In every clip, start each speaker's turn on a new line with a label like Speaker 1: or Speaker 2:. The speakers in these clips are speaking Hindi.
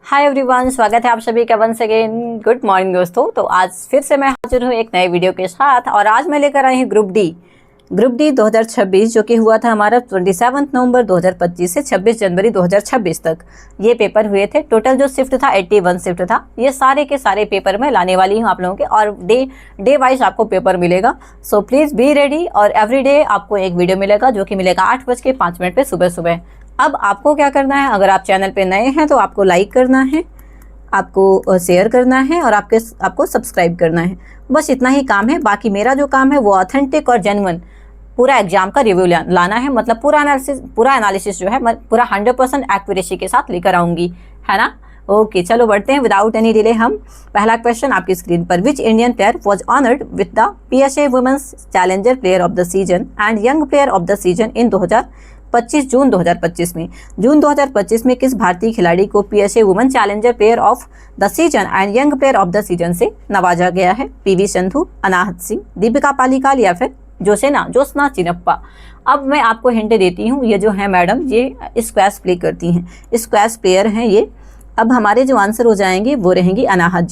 Speaker 1: हाय एवरीवन, स्वागत है आप सभी का वंस अगेन। गुड मॉर्निंग दोस्तों। तो आज फिर से मैं हाजिर हूँ एक नए वीडियो के साथ और आज मैं लेकर आई हूँ ग्रुप डी 2026 जो कि हुआ था हमारा 27 नवंबर 2025 से 26 जनवरी 2026 तक ये पेपर हुए थे। टोटल जो शिफ्ट था 81 शिफ्ट था। ये सारे के सारे पेपर मैं लाने वाली हूँ आप लोगों के और डे वाइज आपको पेपर मिलेगा। सो प्लीज़ बी रेडी और एवरी डे आपको एक वीडियो मिलेगा जो कि मिलेगा 8:05 पे सुबह सुबह। अब आपको क्या करना है, अगर आप चैनल पे नए हैं तो आपको लाइक करना है, आपको शेयर करना है और आपको सब्सक्राइब करना है। बस इतना ही काम है। बाकी मेरा जो काम है वो ऑथेंटिक और जेन्युइन पूरा एग्जाम का रिव्यू लाना है। मतलब पूरा एनालिसिस जो है मैं पूरा 100% एक्यूरेसी के साथ लेकर आऊँगी, है ना। ओके चलो बढ़ते हैं विदाउट एनी डिले। हम पहला क्वेश्चन आपकी स्क्रीन पर, which Indian player was honoured with द PSA women's challenger player of the season and young player of the season in 2025 June 2025 में। जून 2025 में किस भारतीय खिलाड़ी को PSA women challenger player of the season and young player of the season से नवाजा गया है? PV सिंधु, अनाहत सिंह, दीपिका पालीकाल या फिर ज्योत्सना चिनप्पा। अब मैं आपको हिंट देती हूँ, ये जो है मैडम ये स्क्वैश प्ले करती हैं, स्क्वैश प्लेयर हैं ये। अब हमारे जो आंसर हो जाएंगे वो रहेंगी अनाहत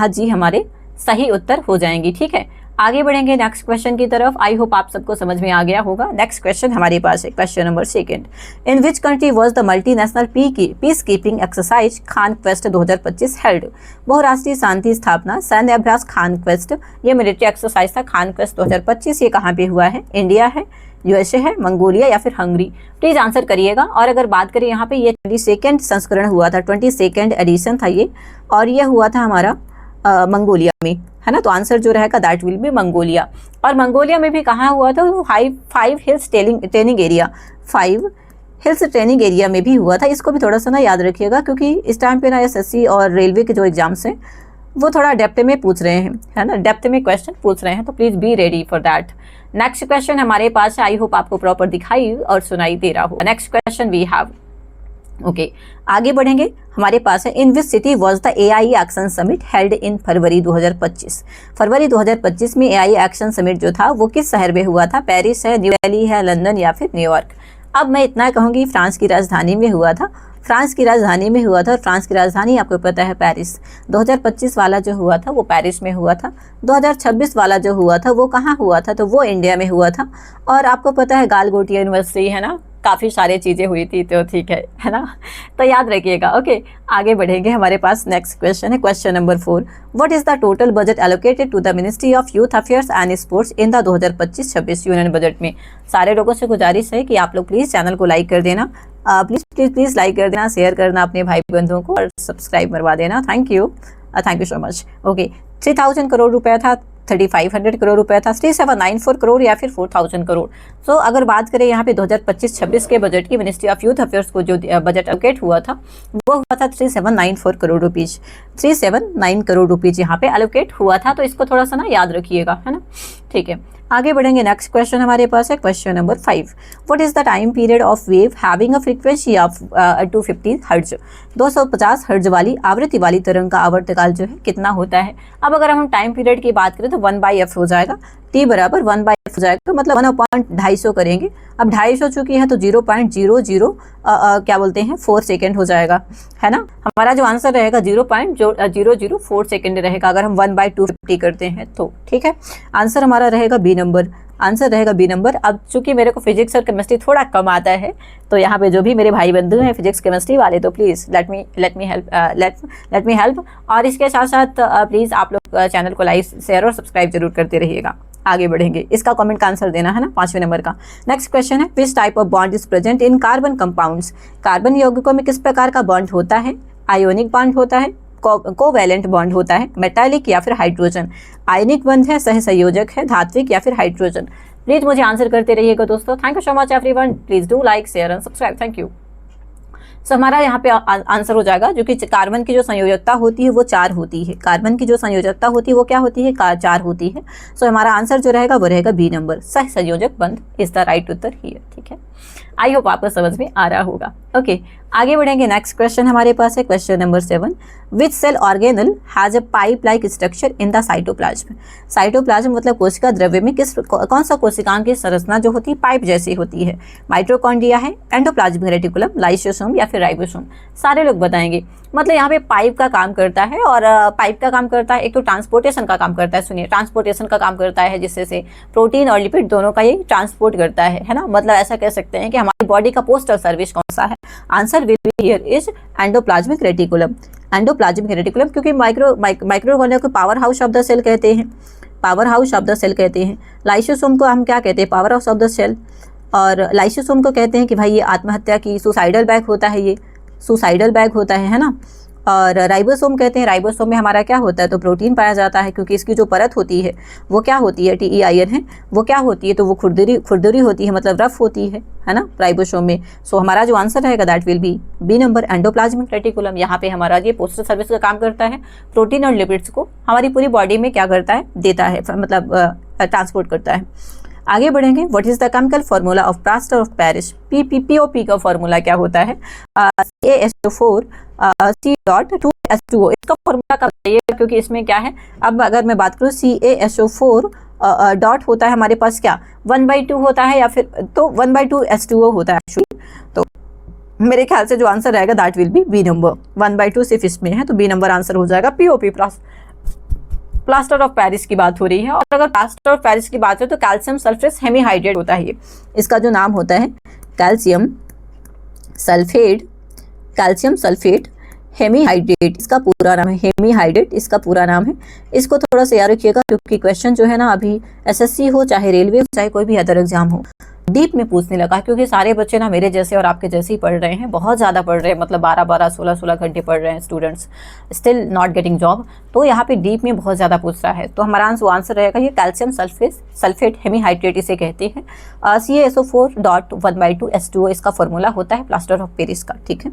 Speaker 1: जी हमारे सही उत्तर हो जाएंगी। ठीक है, आगे बढ़ेंगे नेक्स्ट क्वेश्चन की तरफ। आई होप आप सबको समझ में आ गया होगा। नेक्स्ट क्वेश्चन हमारे पास है, question number 2। In which country was the multinational peace keeping exercise Khan quest 2025 held? बहुराष्ट्रीय शांति स्थापना सैन्य अभ्यास खान क्वेस्ट, ये मिलिट्री एक्सरसाइज था खान क्वेस्ट 2025। ये कहाँ पे हुआ है? इंडिया है, USA है, मंगोलिया या फिर हंगरी? प्लीज आंसर करिएगा। और अगर बात करें यहाँ पे, ये 22वां संस्करण हुआ था, 22वां एडिशन था ये, और ये हुआ था हमारा मंगोलिया में, है ना। तो आंसर जो रहेगा दैट विल बी मंगोलिया। और मंगोलिया में भी कहाँ हुआ था? Five hills training area, 5 hills training area में भी हुआ था। इसको भी थोड़ा सा ना याद रखिएगा क्योंकि इस टाइम पे ना SSC और रेलवे के जो एग्जाम्स हैं वो थोड़ा डेप्थ में पूछ रहे हैं, है ना, डेप्थ में क्वेश्चन पूछ रहे हैं। तो please be ready for that. Next question हमारे पास है, आई होप आपको प्रॉपर दिखाई और सुनाई दे रहा हो। Next question we have, okay आगे बढ़ेंगे। हमारे पास है, in which city was the AI action summit held in February 2025? फरवरी 2025 में AI एक्शन समिट जो था वो किस शहर में हुआ था? पेरिस है, न्यू दिल्ली है, लंदन या फिर न्यूयॉर्क? अब मैं इतना कहूँगी फ्रांस की राजधानी में हुआ था। फ्रांस की राजधानी में हुआ था और फ्रांस की राजधानी आपको पता है पेरिस। 2025 वाला जो हुआ था वो पेरिस में हुआ था। 2026 वाला जो हुआ था वो कहाँ हुआ था? तो वो इंडिया में हुआ था। और आपको पता है गालगोटिया यूनिवर्सिटी, है ना, काफ़ी सारी चीज़ें हुई थी। तो ठीक है ना, तो याद रखिएगा। ओके आगे बढ़ेंगे। हमारे पास नेक्स्ट क्वेश्चन है, question number 4। What is the total budget allocated to the ministry of youth affairs and sports in the 2025-26 union budget में? सारे लोगों से गुजारिश है कि आप लोग प्लीज़ चैनल को लाइक कर देना, प्लीज़ लाइक कर देना, शेयर करना अपने भाई बंधुओं को और सब्सक्राइब करवा देना। Thank you so much. Okay 3000 crore रुपया था, 3500 करोड़ रुपया था, 3794 करोड़ या फिर 4000 करोड़। सो अगर बात करें यहाँ पे 2025-26 के बजट की, मिनिस्ट्री ऑफ यूथ अफेयर्स को जो बजट एलोकेट हुआ था वो हुआ था 3794 करोड़ रुपीज़। 379 करोड़ रुपीज़ यहाँ पे एलोकेट हुआ था। तो इसको थोड़ा सा ना याद रखिएगा, है ना। ठीक है, आगे बढ़ेंगे। नेक्स्ट क्वेश्चन हमारे पास है, question number 5। What is the time period of wave having a frequency of 250 hertz? 250 hertz वाली आवृत्ति वाली तरंग का आवर्तकाल जो है कितना होता है? अब अगर हम टाइम पीरियड की बात करें तो 1/f हो जाएगा, t बराबर 1/f हो जाएगा, मतलब 1/250 करेंगे। अब 250 चुकी है तो 0.00 क्या बोलते हैं 4 सेकेंड हो जाएगा, है ना। हमारा जो आंसर रहेगा 0.004 सेकेंड रहेगा अगर हम 1/250 करते हैं तो। ठीक है, आंसर हमारा रहेगा बी नंबर, आंसर रहेगा बी नंबर। अब चूंकि मेरे को फिजिक्स और केमिस्ट्री थोड़ा कम आता है तो यहाँ पे जो भी मेरे भाई बंधु हैं फिजिक्स केमिस्ट्री वाले तो प्लीज़ लेट मी हेल्प। और इसके साथ साथ प्लीज़ आप लोग चैनल को लाइक, शेयर और सब्सक्राइब जरूर करते रहिएगा। आगे बढ़ेंगे, इसका कमेंट का आंसर देना है ना, 5वें नंबर का। नेक्स्ट क्वेश्चन है, which type of bond is present in carbon compounds? Carbon यौगिकों में किस प्रकार का बॉन्ड होता है? आयोनिक बॉन्ड होता है, कोवैलेंट बॉन्ड होता है, मेटालिक या फिर हाइड्रोजन? आयनिक बंध है, सहसंयोजक है, धात्विक या फिर हाइड्रोजन? प्लीज मुझे आंसर करते रहिएगा दोस्तों। Thank you so much everyone, please do like, share and subscribe. Thank you. So हमारा यहाँ पे आंसर हो जाएगा, जो कि कार्बन की जो संयोजकता होती है वो 4 होती है। कार्बन की जो संयोजकता होती है वो क्या होती है? 4 होती है। सो हमारा आंसर जो रहेगा वो रहेगा बी नंबर, सहसंयोजक बंध इज द राइट उत्तर हियर। ठीक है। आई होप आपको समझ में आ रहा होगा। ओके, आगे बढ़ेंगे। नेक्स्ट क्वेश्चन हमारे पास है question number 7। Which cell organelle has a pipe like structure in the cytoplasm. Cytoplasm मतलब कोशिका द्रव्य में कौन सा कोशिकांग की संरचना जो होती है पाइप जैसी होती है। माइटोकॉन्ड्रिया है, एंडोप्लाज्मिक रेटिकुलम, लाइसोसोम या फिर राइबोसोम। सारे लोग बताएंगे। मतलब यहाँ पे पाइप का काम करता है, और पाइप का काम करता है, एक तो ट्रांसपोर्टेशन का काम करता है। सुनिए, ट्रांसपोर्टेशन का काम करता है, जिससे से प्रोटीन और लिपिड दोनों का ये ट्रांसपोर्ट करता है ना। मतलब ऐसा कह सकते हैं कि हमारी बॉडी का पोस्टल सर्विस कौन सा है। Answer will be here is endoplasmic reticulum. Endoplasmic reticulum, क्योंकि माइक्रोगोनिया को power house of the cell कहते हैं, power house of the cell कहते हैं। लाइसोसोम को हम क्या कहते हैं, power house of the cell. और लाइसोसोम को कहते हैं कि भाई ये आत्महत्या की सुसाइडल बैग होता है, ये सुसाइडल बैग होता है ना। और राइबोसोम कहते हैं, राइबोसोम में हमारा क्या होता है, तो प्रोटीन पाया जाता है, क्योंकि इसकी जो परत होती है वो क्या होती है, TEIN है, वो क्या होती है, तो वो खुरदुरी होती है, मतलब रफ होती है ना राइबोसोम में। सो हमारा जो आंसर रहेगा that will be B number, endoplasmic reticulum. यहाँ पे हमारा ये पोस्टल सर्विस का काम करता है, प्रोटीन और लिपिड्स को हमारी पूरी बॉडी में क्या करता है, देता है, मतलब ट्रांसपोर्ट करता है। आगे बढ़ेंगे। What is the chemical formula of plaster of Paris. POP का फॉर्मूला क्या होता है, CaSO4 C.2H2O। इसका फॉर्मूला का बताइए, क्योंकि इसमें क्या है, अब अगर मैं बात करूँ CaSO4 डॉट होता है हमारे पास क्या 1/2 होता है, या फिर तो 1/2 H2O होता है एक्चुअली। तो मेरे ख्याल से जो आंसर रहेगा that will be B number. 1/2 सिर्फ इसमें है, तो बी नंबर आंसर हो जाएगा। POP प्लास्टर ऑफ पेरिस की बात हो रही है। और अगर प्लास्टर ऑफ पेरिस की बात हो तो कैल्शियम सल्फेट हेमीहाइड्रेट होता है ये। इसका जो नाम होता है कैल्शियम सल्फेट हेमीहाइड्रेट, इसका पूरा नाम है हेमीहाइड्रेट, इसका पूरा नाम है। इसको थोड़ा सा याद रखिएगा, क्योंकि क्वेश्चन जो है ना अभी SSC हो, चाहे रेलवे हो, चाहे कोई भी अदर एग्जाम हो, डीप में पूछने लगा। क्योंकि सारे बच्चे ना मेरे जैसे और आपके जैसे ही पढ़ रहे हैं, बहुत ज़्यादा पढ़ रहे हैं, मतलब 12-12 16-16 घंटे पढ़ रहे हैं students, still not getting job. तो यहाँ पे डीप में बहुत ज़्यादा पूछ रहा है। तो हमारा आंसर रहेगा ये कैल्शियम सल्फेट हेमीहाइड्रेट इसे कहते हैं। CaSO4.1/2 H2O इसका फॉर्मूला होता है प्लास्टर ऑफ पेरिस का, ठीक है।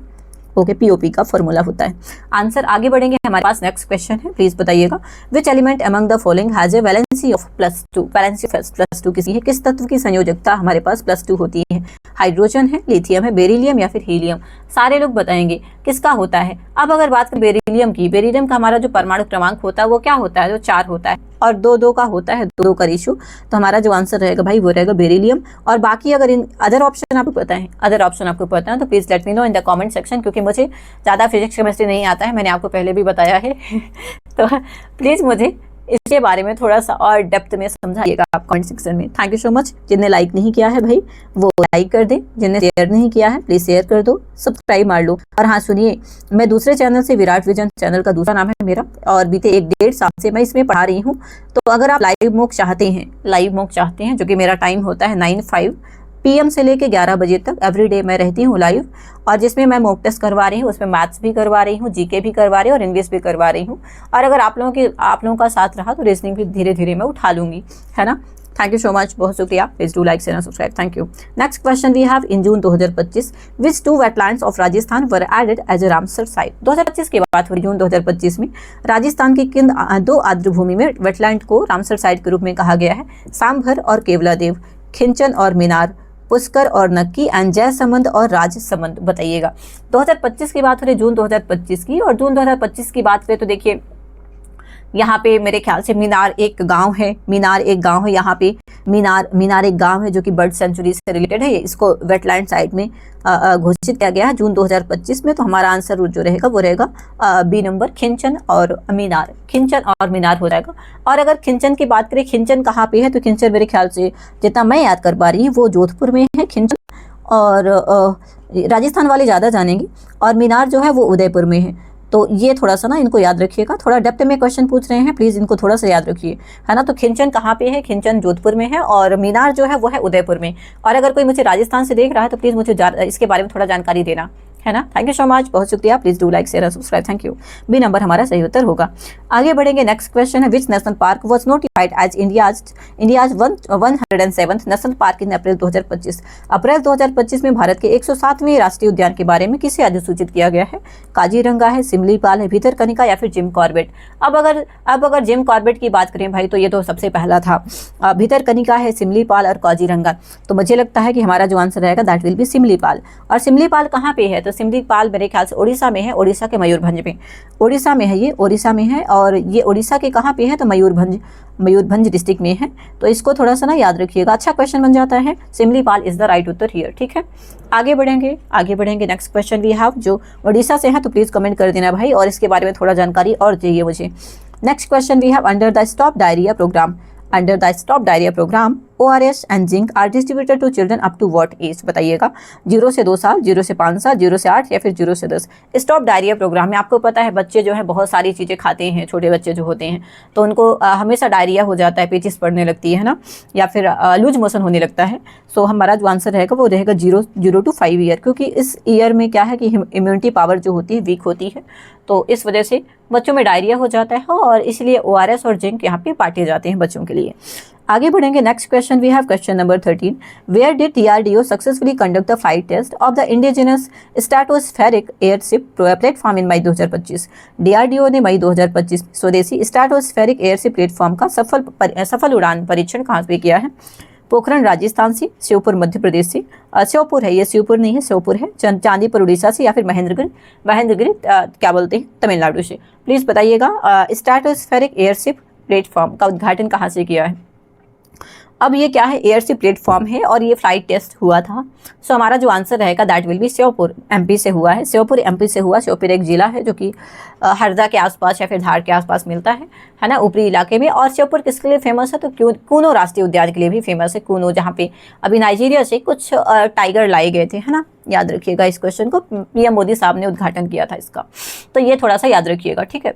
Speaker 1: ओके, POP का फॉर्मूला होता है आंसर। आगे बढ़ेंगे। हमारे पास नेक्स्ट क्वेश्चन है, प्लीज बताइएगा। Which element among the following has a valency of +2। Valency +2 किसी है, किस तत्व की संयोजकता हमारे पास +2 होती है। हाइड्रोजन है, लिथियम है, बेरिलियम या फिर हीलियम। सारे लोग बताएंगे किसका होता है। अब अगर बात करें बेरिलियम की, बेरिलियम का हमारा जो परमाणु क्रमांक होता है वो क्या होता है, जो 4 होता है, और 2-2 का होता है, 2 का रेशियो। तो हमारा जो आंसर रहेगा भाई वो रहेगा बेरिलियम। और बाकी अगर इन अदर ऑप्शन आपको पता है तो please let me know in the comment section, क्योंकि मुझे ज़्यादा फिजिक्स केमिस्ट्री नहीं आता है, मैंने आपको पहले भी बताया है। तो प्लीज़ मुझे इसके बारे में थोड़ा सा और डेप्थ में समझाइएगा आप कमेंट सेक्शन में। Thank you so much. जिन्हें लाइक नहीं किया है भाई वो लाइक कर दें, जिन्हें शेयर नहीं किया है प्लीज शेयर कर दो, सब्सक्राइब मार लो। और हाँ सुनिए, मैं दूसरे चैनल से, विराट विजन चैनल का दूसरा नाम है मेरा, और बीते 1-1.5 साल से मैं इसमें पढ़ा रही हूँ। तो अगर आप लाइव मॉक चाहते हैं, जो कि मेरा टाइम होता है 9-5 PM से लेके 11 बजे तक एवरीडे मैं रहती हूँ लाइव, और जिसमें मैं मॉक टेस्ट करवा रही हूँ, उसमें मैथ्स भी करवा रही हूँ, GK भी करवा रही हूँ और इंग्लिश भी करवा रही हूँ। और अगर आप लोगों का साथ रहा तो रीजनिंग भी धीरे धीरे मैं उठा लूंगी, है ना। थैंक यू सो मच, बहुत शुक्रिया। Please do like, share and subscribe. Thank you. Next question we have in June 2025 which 2 wetlands of Rajasthan were added as a Ramsar site. 2025 की बात हो रही, जून 2025 में राजस्थान की किन 2 आर्द्र भूमि में वेटलैंड को रामसर साइट के रूप में कहा गया है। सांभर और केवलादेव, खिंचन और मीनार, पुष्कर और नक्की, एंड जयसमंद और राजसमंद। बताइएगा। 2025 की बात हो रही, जून 2025 की। और जून 2025 की बात करें तो देखिए यहाँ पे मेरे ख्याल से मीनार एक गांव है, यहाँ पे मीनार एक गांव है जो कि बर्ड सेंचुरी से रिलेटेड है। इसको वेटलैंड साइट में घोषित किया गया है जून 2025 में। तो हमारा आंसर जो रहेगा वो रहेगा बी नंबर, खिंचन और मीनार हो जाएगा। और अगर खिंचन की बात करें, खिंचन कहाँ पे है, तो खिंचन मेरे ख्याल से जितना मैं याद कर पा रही हूँ वो जोधपुर में है खिंचन, और राजस्थान वाले ज़्यादा जानेंगे। और मीनार जो है वो उदयपुर में है। तो ये थोड़ा सा ना इनको याद रखिएगा, थोड़ा डेप्थ में क्वेश्चन पूछ रहे हैं, प्लीज़ इनको थोड़ा सा याद रखिए, है ना। तो खिंचन कहाँ पे है, खिंचन जोधपुर में है, और मीनार जो है वो है उदयपुर में। और अगर कोई मुझे राजस्थान से देख रहा है तो प्लीज़ मुझे इसके बारे में थोड़ा जानकारी देना, है ना। थैंक यू सो मच, बहुत शुक्रिया। प्लीज डू लाइक शेयर और subscribe. Thank you. B number हमारा सही उत्तर होगा। आगे बढ़ेंगे, नेक्स्ट क्वेश्चन है, which national park was notified as India's 107th national park in April 2025। अप्रैल 2025 में भारत के 107वें राष्ट्रीय उद्यान के बारे में किसे अधिसूचित किया गया है? काजीरंगा है, सिमलीपाल है, भितरकनिका या फिर जिम कॉर्बेट। अब अगर जिम कॉर्बेट की बात करें भाई, तो ये तो सबसे पहला था। भितरकनिका है, सिमलीपाल और काजीरंगा। तो मुझे लगता है कि हमारा जो आंसर रहेगा दैट विल बी सिमलीपाल। और सिमलीपाल कहाँ पे है? तो सिमलीपाल मेरे ख्याल से उड़ीसा में है, उड़ीसा के मयूरभंज में। उड़ीसा में है, ये उड़ीसा में है। और ये उड़ीसा के कहाँ पे है? तो मयूरभंज डिस्ट्रिक्ट में है। तो इसको थोड़ा सा ना याद रखिएगा, अच्छा क्वेश्चन बन जाता है। सिमलीपाल इज द राइट उत्तर हियर। ठीक है, आगे बढ़ेंगे। नेक्स्ट क्वेश्चन वी हैव, जो उड़ीसा से है तो प्लीज कमेंट कर देना भाई, और इसके बारे में थोड़ा जानकारी और चाहिए मुझे। Next question we have, under the stop diarrhoea programme ORS and zinc are distributed to children up to what age? बताइएगा, 0 से 2 साल, 0 से 5 साल, 0 से 8 या फिर 0 से 10। स्टॉप डायरिया प्रोग्राम में आपको पता है बच्चे जो है बहुत सारी चीज़ें खाते हैं, छोटे बच्चे जो होते हैं तो उनको हमेशा डायरिया हो जाता है, पेचिस पड़ने लगती है ना, या फिर लूज मोशन होने लगता है। सो हमारा जो आंसर रहेगा वो रहेगा 0 to 5 ईयर, क्योंकि इस ईयर में क्या है कि इम्यूनिटी पावर जो होती है वीक होती है, तो इस वजह से बच्चों में डायरिया हो जाता है, और इसलिए ORS और जिंक यहाँ पे बांटे जाते हैं बच्चों के लिए। आगे बढ़ेंगे, next question we have question number 13, where did DRDO successfully conduct the flight test of the indigenous stratospheric airship platform in May 2025? DRDO ने मई 2025 स्वदेशी स्ट्रेटोस्फेरिक एयरशिप प्लेटफॉर्म का सफल उड़ान परीक्षण कहाँ से किया है? पोखरण राजस्थान से, श्योपुर मध्य प्रदेश से, श्योपुर है ये, श्योपुर नहीं है श्योपुर है, चांदीपुर उड़ीसा से, या फिर महेंद्रगिरी क्या बोलते हैं तमिलनाडु से। प्लीज़ बताइएगा, स्ट्रेटोस्फेरिक एयरशिप प्लेटफॉर्म का उद्घाटन कहाँ से किया है? अब ये क्या है? एयरशिप प्लेटफॉर्म है और ये फ्लाइट टेस्ट हुआ था। सो हमारा जो आंसर रहेगा that will B Sheopur, MP से हुआ है। श्योपुर MP से हुआ। श्योपुर एक जिला है जो कि हरदा के आसपास या फिर धार के आसपास मिलता है ना, ऊपरी इलाके में। और श्योपुर किसके लिए फेमस है? तो कूनो राष्ट्रीय उद्यान के लिए भी फेमस है। कूनो, जहाँ पे अभी नाइजीरिया से कुछ टाइगर लाए गए थे, है ना, याद रखिएगा इस क्वेश्चन को। PM मोदी साहब ने उद्घाटन किया था इसका, तो ये थोड़ा सा याद रखिएगा। ठीक है,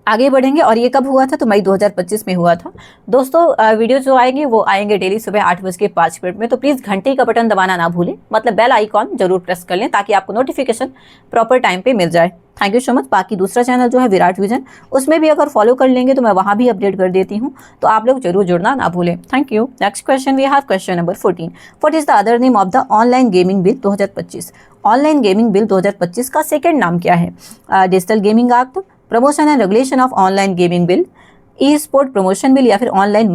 Speaker 1: आगे बढ़ेंगे। और ये कब हुआ था? तो मई 2025 में हुआ था। दोस्तों वीडियो जो आएंगे वो आएंगे डेली सुबह 8:05 में, तो प्लीज़ घंटे का बटन दबाना ना भूलें, मतलब बेल आइकॉन जरूर प्रेस कर लें ताकि आपको नोटिफिकेशन प्रॉपर टाइम पे मिल जाए। Thank you so much. बाकी दूसरा चैनल जो है विराट विजन, उसमें भी अगर फॉलो कर लेंगे तो मैं वहाँ भी अपडेट कर देती हूँ, तो आप लोग जरूर जुड़ना ना भूलें। Thank you. Next question we have question number 14, what is the other name of the online gaming bill 2025? Online gaming bill 2025 का सेकेंड नाम क्या है? Digital gaming act, promotion and regulation of online gaming bill, e sport promotion bill, या फिर online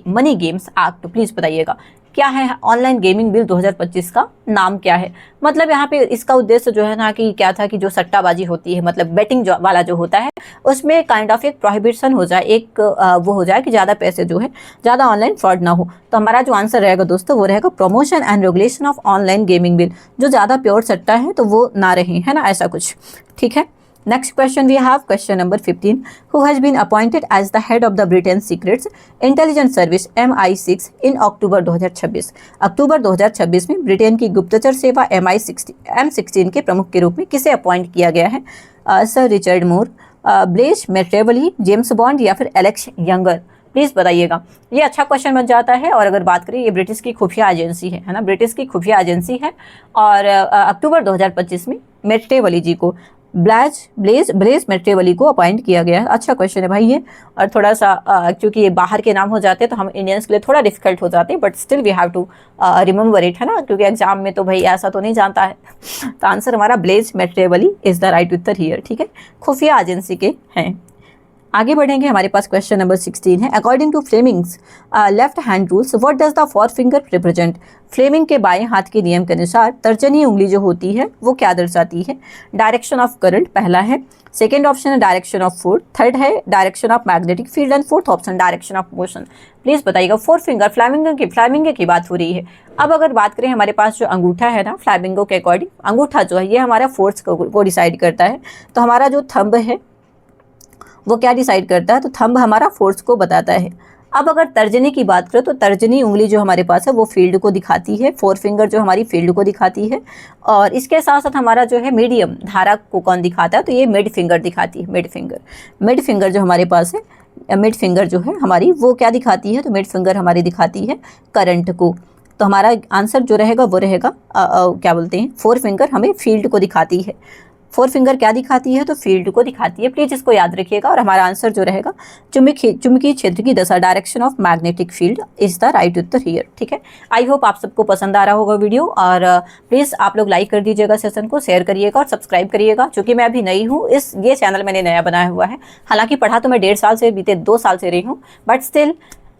Speaker 1: money games act? Please बताइएगा क्या है ऑनलाइन गेमिंग बिल 2025 का नाम क्या है? मतलब यहाँ पे इसका उद्देश्य जो है ना कि क्या था कि जो सट्टाबाजी होती है, मतलब बेटिंग वाला जो होता है, उसमें काइंड ऑफ एक प्रोहिबिशन हो जाए, एक वो हो जाए कि ज़्यादा पैसे जो है, ज़्यादा ऑनलाइन फ्रॉड ना हो। तो हमारा जो आंसर रहेगा दोस्तों वो रहेगा promotion and regulation of online gaming bill, जो ज़्यादा प्योर सट्टा है तो वो ना रहे, है ना, ऐसा कुछ। ठीक है, next question we have question number 15, who has been appointed as the head of the Britain's Secret Intelligence Service MI6 in October 2026? अक्टूबर 2026 में ब्रिटेन की गुप्तचर सेवा M16 के प्रमुख के रूप में किसे अपॉइंट किया गया है? सर रिचर्ड मूर, ब्लेस मैट्रेवली, जेम्स बॉन्ड, या फिर एलेक्स यंगर? प्लीज़ बताइएगा। ये अच्छा क्वेश्चन बन जाता है। और अगर बात करें, ये ब्रिटिश की खुफिया एजेंसी है ना, ब्रिटिश की खुफिया एजेंसी है। और अक्टूबर 2025 में मैट्रेवली जी को, ब्लेस मैट्रेवली को अपॉइंट किया गया है। अच्छा क्वेश्चन है भाई ये। और थोड़ा सा क्योंकि ये बाहर के नाम हो जाते हैं तो हम इंडियंस के लिए थोड़ा डिफिकल्ट हो जाते हैं, but still we have to remember it, है ना, क्योंकि एग्जाम में तो भाई ऐसा तो नहीं जानता है। तो आंसर हमारा ब्लेस मैट्रेवली इज द राइट उत्तर हियर। ठीक है, खुफिया एजेंसी के हैं। आगे बढ़ेंगे, हमारे पास क्वेश्चन नंबर 16 है, according to Fleming's left hand rules what does the four finger represent? Fleming के बाएं हाथ के नियम के अनुसार तर्जनी उंगली जो होती है वो क्या दर्शाती है? डायरेक्शन ऑफ करंट पहला है, सेकेंड ऑप्शन है डायरेक्शन ऑफ फोर्स, थर्ड है direction of magnetic field, and fourth option direction of motion. Please बताइएगा। फोर फिंगर फ्लैमिंगो की बात हो रही है। अब अगर बात करें, हमारे पास जो अंगूठा है ना, फ्लैमिंगो के अकॉर्डिंग अंगूठा जो है ये हमारा फोर्स को डिसाइड करता है। तो हमारा जो थंब है वो क्या डिसाइड करता है? तो थंब हमारा फोर्स को बताता है। अब अगर तर्जनी की बात करें तो तर्जनी उंगली जो हमारे पास है वो फील्ड को दिखाती है, फोर फिंगर जो हमारी फील्ड को दिखाती है। और इसके साथ साथ हमारा जो है मीडियम धारा को कौन दिखाता है? तो ये मिड फिंगर दिखाती है। मिड फिंगर जो हमारे पास है, मिड फिंगर जो है हमारी वो क्या दिखाती है? तो मिड फिंगर हमारी दिखाती है करंट को। तो हमारा आंसर जो रहेगा वो रहेगा क्या बोलते हैं, 4 फिंगर हमें फील्ड को दिखाती है। 4 फिंगर क्या दिखाती है, तो फील्ड को दिखाती है। प्लीज इसको याद रखिएगा। और हमारा आंसर जो रहेगा चुंबकीय क्षेत्र की दशा, direction of magnetic field is the right उत्तर हियर। ठीक है, आई होप आप सबको पसंद आ रहा होगा वीडियो। और प्लीज आप लोग लाइक कर दीजिएगा सेशन को, शेयर करिएगा और सब्सक्राइब करिएगा। चूंकि मैं अभी नई हूँ, ये चैनल मैंने नया बनाया हुआ है। हालांकि पढ़ा तो मैं 1.5 साल से, बीते 2 साल से रही हूँ, बट स्टिल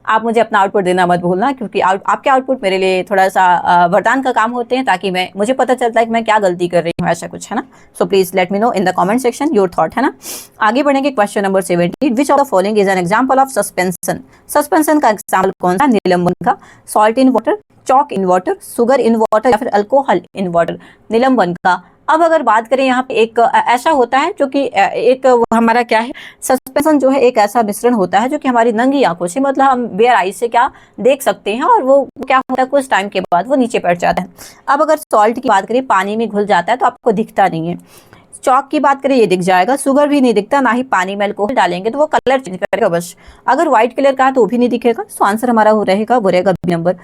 Speaker 1: आप मुझे अपना आउटपुट देना मत भूलना, क्योंकि आपके आउटपुट मेरे लिए थोड़ा सा वरदान का काम होते हैं, ताकि मुझे पता चलता है कि मैं क्या गलती कर रही हूँ, ऐसा कुछ है ना। So please let me know in the comment section your thought, है ना। आगे बढ़ेंगे question number 17। Which of the following is an example of suspension. Suspension का एग्जाम्पल कौन सा, निलंबन का, salt in water, chalk in water, sugar in water या फिर अल्कोहल इन वाटर, निलंबन का। अब अगर बात करें यहाँ पे एक ऐसा होता है जो कि एक हमारा क्या है, सस्पेंशन जो है एक ऐसा मिश्रण होता है जो कि हमारी नंगी आंखों से, मतलब हम बेयर आई से क्या देख सकते हैं, और वो क्या होता है कुछ टाइम के बाद वो नीचे बैठ जाता है। अब अगर सॉल्ट की बात करें, पानी में घुल जाता है तो आपको दिखता नहीं है। चॉक की बात करें, ये दिख जाएगा। शुगर भी नहीं दिखता, ना ही पानी में अल्कोहल डालेंगे तो वो कलर चेंज करेगा बस। अगर व्हाइट कलर का है तो वो भी नहीं दिखेगा। तो आंसर हमारा वो रहेगा बी नंबर।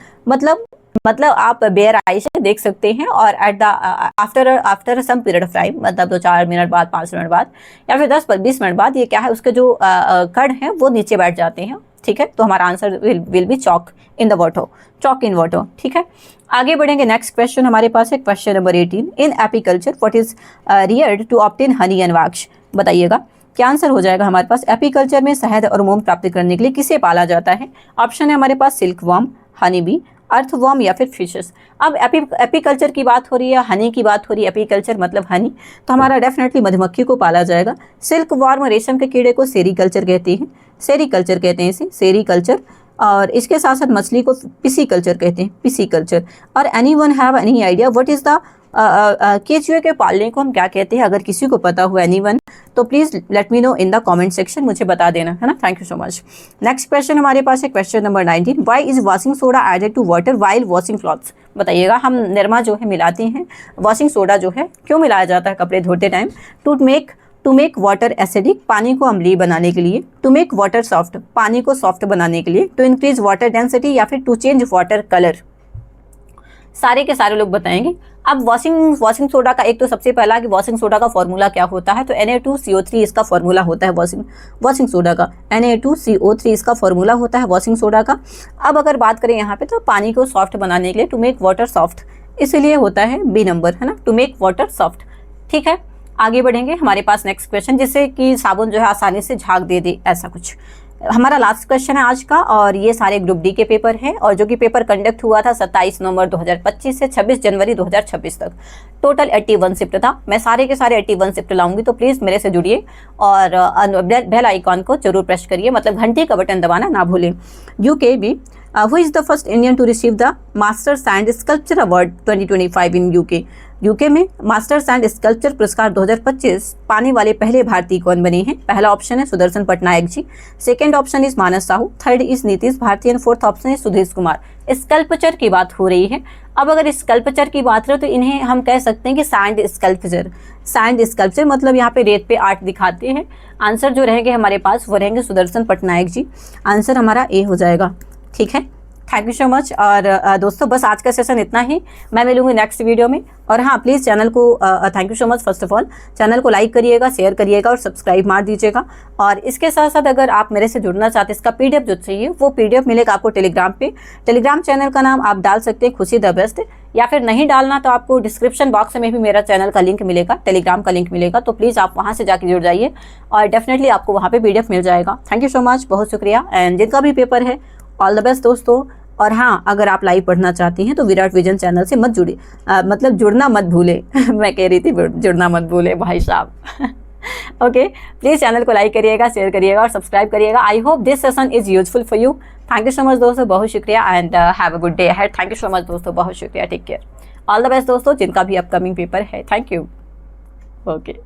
Speaker 1: मतलब आप बेयर आई से देख सकते हैं, और at the after some period of time, मतलब 2-4 मिनट बाद, 5 मिनट बाद, या फिर 10-20 मिनट बाद, ये क्या है, उसके जो कण हैं वो नीचे बैठ जाते हैं। ठीक है, तो हमारा answer will be chalk in the water, chalk in water. ठीक है, आगे बढ़ेंगे। नेक्स्ट क्वेश्चन हमारे पास है question number 18। In apiculture what is reared to obtain honey and wax. बताइएगा क्या आंसर हो जाएगा हमारे पास। एपीकल्चर में शहद और मोम प्राप्त करने के लिए किसे पाला जाता है। ऑप्शन है हमारे पास silkworm, honey bee, earthworm या फिर फिशेस। अब एपीकल्चर की बात हो रही है, हनी की बात हो रही है, एपीकल्चर मतलब हनी, तो हमारा डेफिनेटली मधुमक्खी को पाला जाएगा। सिल्क वर्म रेशम के कीड़े को सेरीकल्चर कहते हैं, सेरीकल्चर कहते हैं इसे, सेरीकल्चर। और इसके साथ साथ मछली को पिसीकल्चर कहते हैं, पिसीकल्चर। और anyone have any idea what is the केचुए के पालने को हम क्या कहते हैं। अगर किसी को पता हो एनीवन, तो please let me know in the comment section, मुझे बता देना, है ना। Thank you so much. Next question हमारे पास है question number 19। Why is washing soda added to water while washing clothes. बताइएगा, हम निरमा जो है मिलाते हैं, वॉशिंग सोडा जो है क्यों मिलाया जाता है कपड़े धोते time. To make water acidic, पानी को अम्लीय बनाने के लिए। टू मेक वाटर सॉफ्ट, पानी को सॉफ्ट बनाने के लिए। टू इंक्रीज वाटर डेंसिटी, या फिर टू चेंज वाटर कलर। सारे के सारे लोग बताएंगे। अब वॉशिंग सोडा का एक तो सबसे पहला कि वॉशिंग सोडा का फॉर्मूला क्या होता है, तो Na2CO3 इसका फॉर्मूला होता है वॉशिंग सोडा का। Na2CO3 इसका फॉर्मूला होता है वॉशिंग सोडा का। अब अगर बात करें यहाँ पे, तो पानी को सॉफ्ट बनाने के लिए, टू मेक वाटर सॉफ्ट, इसलिए होता है बी नंबर, है ना, टू मेक वाटर सॉफ्ट। ठीक है, आगे बढ़ेंगे। हमारे पास नेक्स्ट क्वेश्चन, जिससे कि साबुन जो है आसानी से झाग दे ऐसा कुछ। हमारा लास्ट क्वेश्चन है आज का, और ये सारे ग्रुप डी के पेपर हैं, और जो कि पेपर कंडक्ट हुआ था 27 नवंबर 2025 से 26 जनवरी 2026 तक। टोटल 81 शिफ्ट था। मैं सारे के सारे 81 शिफ्ट लाऊंगी, तो प्लीज़ मेरे से जुड़िए और बेल आइकॉन को जरूर प्रेस करिए, मतलब घंटी का बटन दबाना ना भूलें। UKB who is the first Indian to receive the Masters and Sculpture Award 2025 in UK। UK में मास्टर्स एंड स्कल्पचर पुरस्कार 2025 पाने वाले पहले भारतीय कौन बने हैं। पहला ऑप्शन है Sudarshan Pattnaik ji, second option is Manas Sahu, third is Nitish Bharti and fourth option है सुधीर कुमार। स्कल्पचर की बात हो रही है। अब अगर स्कल्पचर की बात करें तो इन्हें हम कह सकते हैं कि सैंड स्कल्पचर। सैंड स्कल्पचर मतलब यहाँ पे रेत पे आर्ट दिखाते हैं। आंसर जो रहेंगे हमारे पास वो रहेंगे सुदर्शन पटनायक जी। आंसर हमारा ए हो जाएगा। ठीक है, थैंक यू सो मच। और दोस्तों बस आज का सेशन इतना ही, मैं मिलूंगी नेक्स्ट वीडियो में। और हाँ, प्लीज़ चैनल को thank you so much first of all, channel को लाइक करिएगा, शेयर करिएगा और सब्सक्राइब मार दीजिएगा। और इसके साथ साथ अगर आप मेरे से जुड़ना चाहते हैं, इसका PDF जो चाहिए वो PDF मिलेगा आपको टेलीग्राम पे। टेलीग्राम चैनल का नाम आप डाल सकते हैं खुशी द बेस्ट, या फिर नहीं डालना तो आपको डिस्क्रिप्शन बॉक्स में भी मेरा चैनल का लिंक मिलेगा, टेलीग्राम का लिंक मिलेगा, तो प्लीज़ आप वहाँ से जाके जुड़ जाइए और डेफिनेटली आपको वहाँ पे PDF मिल जाएगा। थैंक यू सो मच, बहुत शुक्रिया। एंड जिनका भी पेपर है ऑल द बेस्ट दोस्तों। और हाँ, अगर आप लाइव पढ़ना चाहती हैं तो विराट विजन चैनल से मत जुड़िए, मतलब जुड़ना मत भूले मैं कह रही थी जुड़ना मत भूले भाई साहब ओके, प्लीज़ चैनल को लाइक करिएगा, शेयर करिएगा और सब्सक्राइब करिएगा। I hope this session is useful for you. Thank you so much दोस्तों, बहुत शुक्रिया and have a good day ahead. Thank you so much दोस्तों, बहुत शुक्रिया। Take care, all the best दोस्तों जिनका भी अपकमिंग पेपर है। Thank you. ओके।